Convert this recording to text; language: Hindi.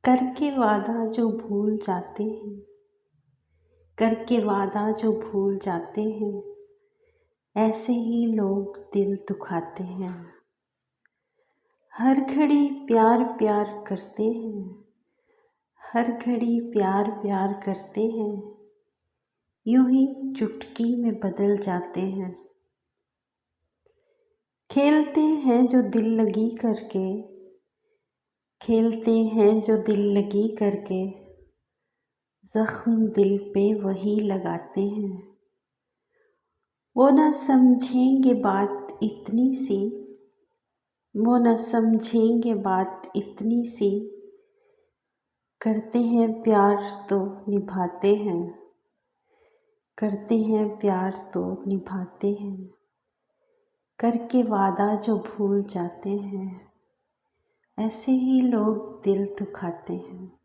करके वादा जो भूल जाते हैं, करके वादा जो भूल जाते हैं, ऐसे ही लोग दिल दुखाते हैं। हर घड़ी प्यार प्यार करते हैं, हर घड़ी प्यार प्यार करते हैं, यूं ही चुटकी में बदल जाते हैं। खेलते हैं जो दिल लगी करके, खेलते हैं जो दिल लगी करके, ज़ख्म दिल पे वही लगाते हैं। वो न समझेंगे बात इतनी सी, वो न समझेंगे बात इतनी सी, करते हैं प्यार तो निभाते हैं, करते हैं प्यार तो निभाते हैं। करके वादा जो भूल जाते हैं, ऐसे ही लोग दिल दुखाते हैं।